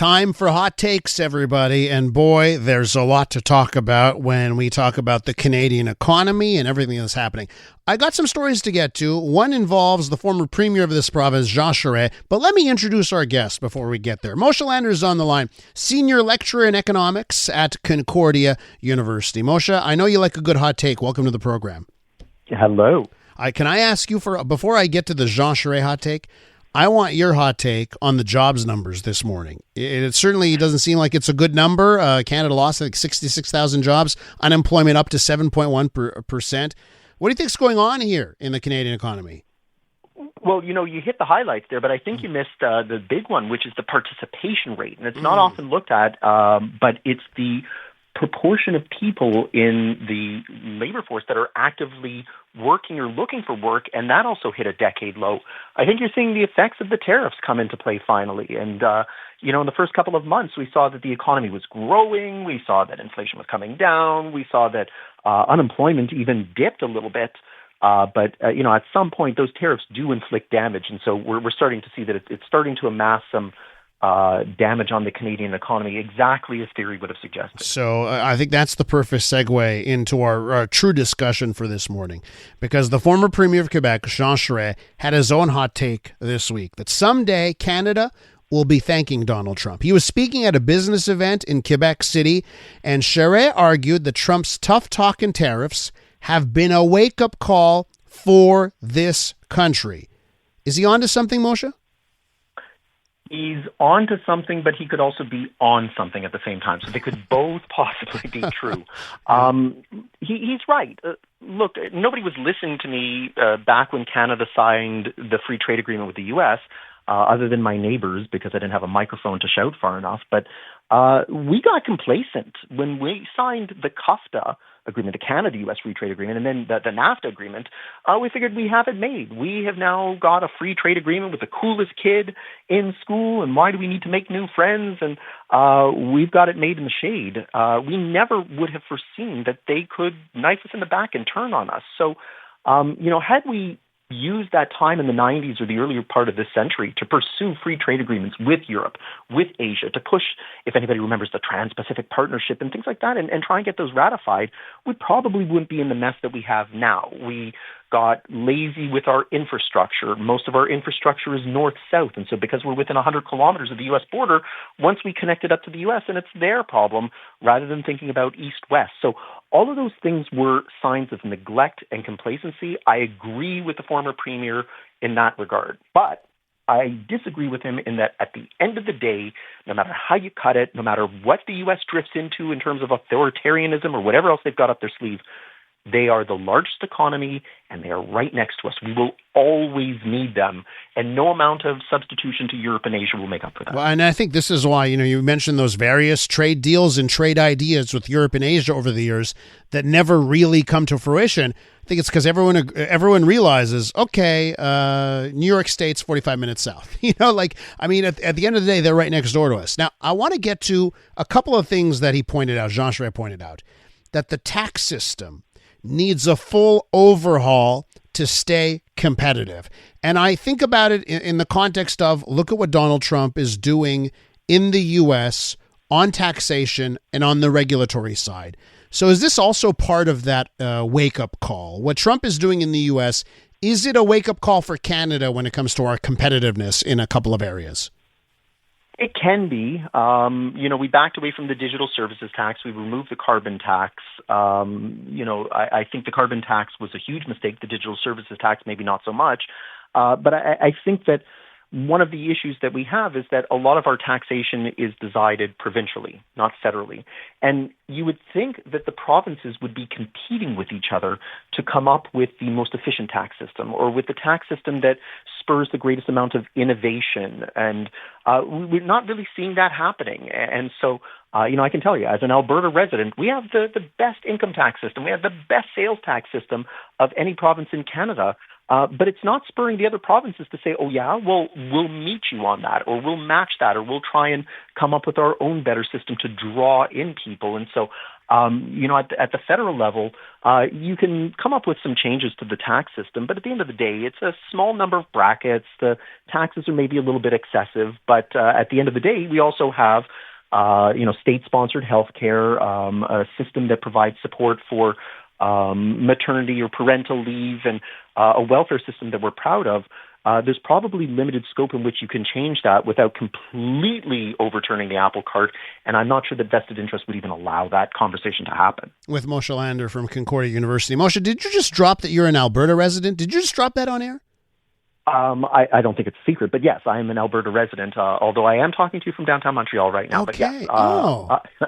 Time for hot takes, everybody. And boy, there's a lot to talk about when we talk about the Canadian economy and everything that's happening. I got some stories to get to. One involves the former premier of this province, Jean Charest. But let me introduce our guest before we get there. Moshe Lander is on the line, senior lecturer in economics at Concordia University. Moshe, I know you like a good hot take. Welcome to the program. Hello. Can I ask you before I get to the Jean Charest hot take, I want your hot take on the jobs numbers this morning. It certainly doesn't seem like it's a good number. Canada lost like 66,000 jobs, unemployment up to 7.1%. What do you think's going on here in the Canadian economy? Well, you hit the highlights there, but I think you missed the big one, which is the participation rate. And it's not often looked at, but it's the proportion of people in the labor force that are actively working or looking for work, and that also hit a decade low. I think you're seeing the effects of the tariffs come into play finally. And, in the first couple of months, we saw that the economy was growing. We saw that inflation was coming down. We saw that unemployment even dipped a little bit. But at some point, those tariffs do inflict damage. And so we're starting to see that it's starting to amass some damage on the Canadian economy, exactly as theory would have suggested. So I think that's the perfect segue into our true discussion for this morning, because the former Premier of Quebec, Jean Charest, had his own hot take this week that someday Canada will be thanking Donald Trump. He was speaking at a business event in Quebec City, and Charest argued that Trump's tough talk and tariffs have been a wake-up call for this country. Is he onto something, Moshe? He's on to something, but he could also be on something at the same time. So they could both possibly be true. He's right. Look, nobody was listening to me back when Canada signed the free trade agreement with the U.S., other than my neighbors, because I didn't have a microphone to shout far enough. But we got complacent when we signed the CAFTA agreement, the Canada-U.S. free trade agreement, and then the NAFTA agreement. We figured we have it made. We have now got a free trade agreement with the coolest kid in school, and why do we need to make new friends? And we've got it made in the shade. We never would have foreseen that they could knife us in the back and turn on us. So, had we use that time in the 90s or the earlier part of this century to pursue free trade agreements with Europe, with Asia, to push, if anybody remembers, the Trans-Pacific Partnership and things like that, and try and get those ratified, we probably wouldn't be in the mess that we have now. We got lazy with our infrastructure. Most of our infrastructure is north-south, and so because we're within 100 kilometers of the U.S. border, once we connect it up to the U.S., and it's their problem, rather than thinking about east-west. So all of those things were signs of neglect and complacency. I agree with the former premier in that regard. But I disagree with him in that at the end of the day, no matter how you cut it, no matter what the U.S. drifts into in terms of authoritarianism or whatever else they've got up their sleeve, they are the largest economy, and they are right next to us. We will always need them, and no amount of substitution to Europe and Asia will make up for that. Well, and I think this is why, you mentioned those various trade deals and trade ideas with Europe and Asia over the years that never really come to fruition. I think it's because everyone realizes, okay, New York State's 45 minutes south. At the end of the day, they're right next door to us. Now, I want to get to a couple of things that he pointed out, Jean Charest pointed out, that the tax system needs a full overhaul to stay competitive. And I think about it in the context of, look at what Donald Trump is doing in the U.S. on taxation and on the regulatory side. So is this also part of that wake-up call? What Trump is doing in the U.S., is it a wake-up call for Canada when it comes to our competitiveness in a couple of areas? It can be. We backed away from the digital services tax. We removed the carbon tax. I think the carbon tax was a huge mistake. The digital services tax, maybe not so much. But I think that one of the issues that we have is that a lot of our taxation is decided provincially, not federally. And you would think that the provinces would be competing with each other to come up with the most efficient tax system, or with the tax system that spurs the greatest amount of innovation. And we're not really seeing that happening. And so, I can tell you, as an Alberta resident, we have the best income tax system. We have the best sales tax system of any province in Canada. But it's not spurring the other provinces to say, oh, yeah, well, we'll meet you on that, or we'll match that, or we'll try and come up with our own better system to draw in people. And so At the federal level, you can come up with some changes to the tax system, but at the end of the day, it's a small number of brackets. The taxes are maybe a little bit excessive, but at the end of the day, we also have state-sponsored health care, a system that provides support for maternity or parental leave, and a welfare system that we're proud of. There's probably limited scope in which you can change that without completely overturning the apple cart, and I'm not sure that vested interest would even allow that conversation to happen. With Moshe Lander from Concordia University. Moshe, did you just drop that you're an Alberta resident? Did you just drop that on air? I don't think it's a secret, but yes, I am an Alberta resident, although I am talking to you from downtown Montreal right now. Okay. But yes,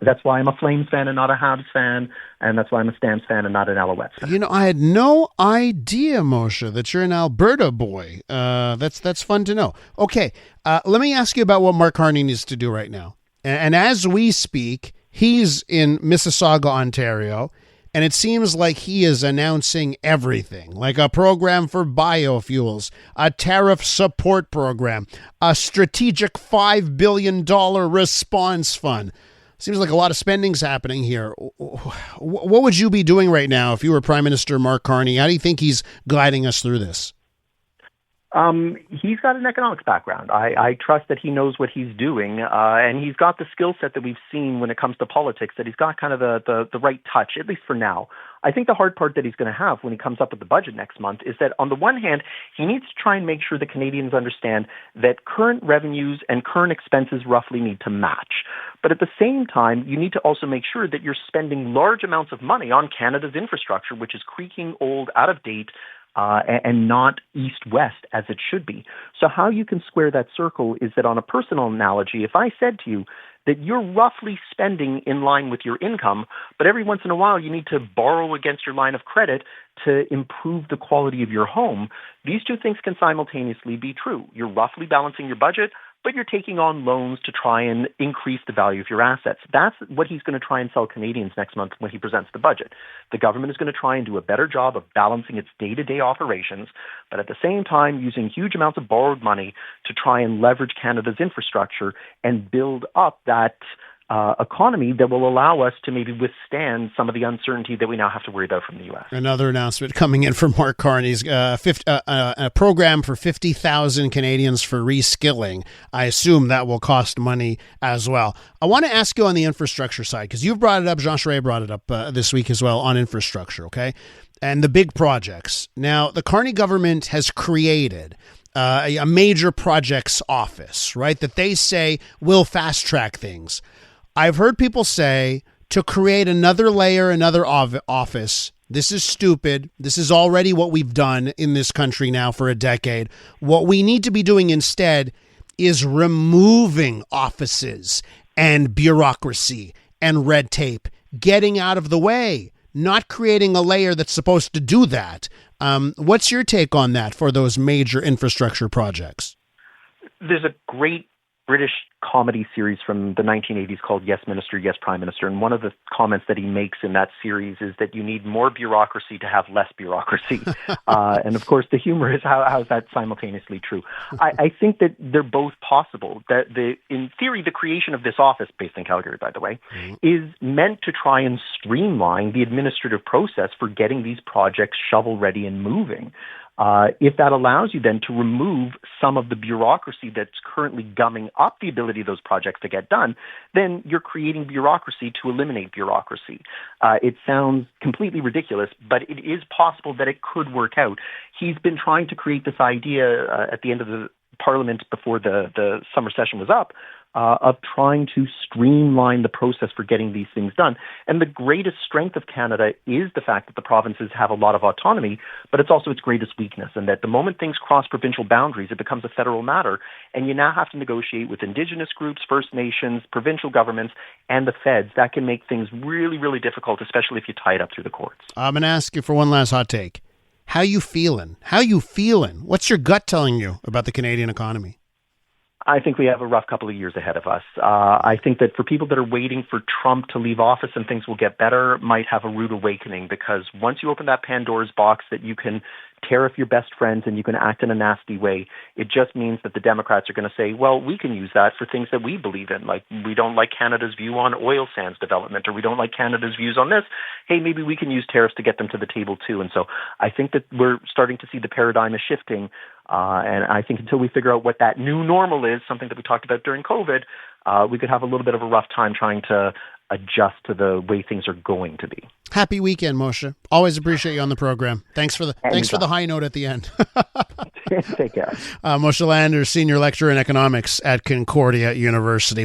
that's why I'm a Flames fan and not a Habs fan, and that's why I'm a Stamps fan and not an Alouettes fan. I had no idea, Moshe, that you're an Alberta boy. That's fun to know. Okay, let me ask you about what Mark Carney needs to do right now. And as we speak, he's in Mississauga, Ontario, and it seems like he is announcing everything, like a program for biofuels, a tariff support program, a strategic $5 billion response fund. Seems like a lot of spending's happening here. What would you be doing right now if you were Prime Minister Mark Carney? How do you think he's guiding us through this? He's got an economics background. I trust that he knows what he's doing, and he's got the skill set that we've seen when it comes to politics, that he's got kind of the right touch, at least for now. I think the hard part that he's going to have when he comes up with the budget next month is that, on the one hand, he needs to try and make sure that Canadians understand that current revenues and current expenses roughly need to match. But at the same time, you need to also make sure that you're spending large amounts of money on Canada's infrastructure, which is creaking old, out of date, and not east-west as it should be. So how you can square that circle is that, on a personal analogy, if I said to you that you're roughly spending in line with your income, but every once in a while you need to borrow against your line of credit to improve the quality of your home, these two things can simultaneously be true. You're roughly balancing your budget, but you're taking on loans to try and increase the value of your assets. That's what he's going to try and sell Canadians next month when he presents the budget. The government is going to try and do a better job of balancing its day-to-day operations, but at the same time using huge amounts of borrowed money to try and leverage Canada's infrastructure and build up that economy that will allow us to maybe withstand some of the uncertainty that we now have to worry about from the U.S. Another announcement coming in from Mark Carney's a program for 50,000 Canadians for reskilling. I assume that will cost money as well. I want to ask you on the infrastructure side, because you've brought it up, Jean Charest brought it up this week as well, on infrastructure, okay? And the big projects. Now, the Carney government has created a major projects office, right, that they say will fast-track things. I've heard people say to create another layer, another office, this is stupid. This is already what we've done in this country now for a decade. What we need to be doing instead is removing offices and bureaucracy and red tape, getting out of the way, not creating a layer that's supposed to do that. What's your take on that for those major infrastructure projects? There's a great British comedy series from the 1980s called Yes Minister, Yes Prime Minister. And one of the comments that he makes in that series is that you need more bureaucracy to have less bureaucracy. And of course, the humor is how is that simultaneously true? I think that they're both possible. That in theory, the creation of this office, based in Calgary, by the way, is meant to try and streamline the administrative process for getting these projects shovel-ready and moving. If that allows you then to remove some of the bureaucracy that's currently gumming up the ability of those projects to get done, then you're creating bureaucracy to eliminate bureaucracy. It sounds completely ridiculous, but it is possible that it could work out. He's been trying to create this idea at the end of the Parliament before the summer session was up, of trying to streamline the process for getting these things done. And the greatest strength of Canada is the fact that the provinces have a lot of autonomy, but it's also its greatest weakness, and that the moment things cross provincial boundaries, it becomes a federal matter, and you now have to negotiate with Indigenous groups, First Nations, provincial governments, and the feds. That can make things really, really difficult, especially if you tie it up through the courts. I'm going to ask you for one last hot take. How you feeling? What's your gut telling you about the Canadian economy? I think we have a rough couple of years ahead of us. I think that for people that are waiting for Trump to leave office and things will get better, might have a rude awakening, because once you open that Pandora's box that you can tariff your best friends and you can act in a nasty way. It just means that the Democrats are going to say, well, we can use that for things that we believe in. Like, we don't like Canada's view on oil sands development, or we don't like Canada's views on this. Hey, maybe we can use tariffs to get them to the table too. And so I think that we're starting to see the paradigm is shifting. And I think until we figure out what that new normal is, something that we talked about during COVID, we could have a little bit of a rough time trying to adjust to the way things are going to be. Happy weekend, Moshe. Always appreciate you on the program. Thanks for the high note at the end. Take care. Moshe Lander, Senior Lecturer in Economics at Concordia University.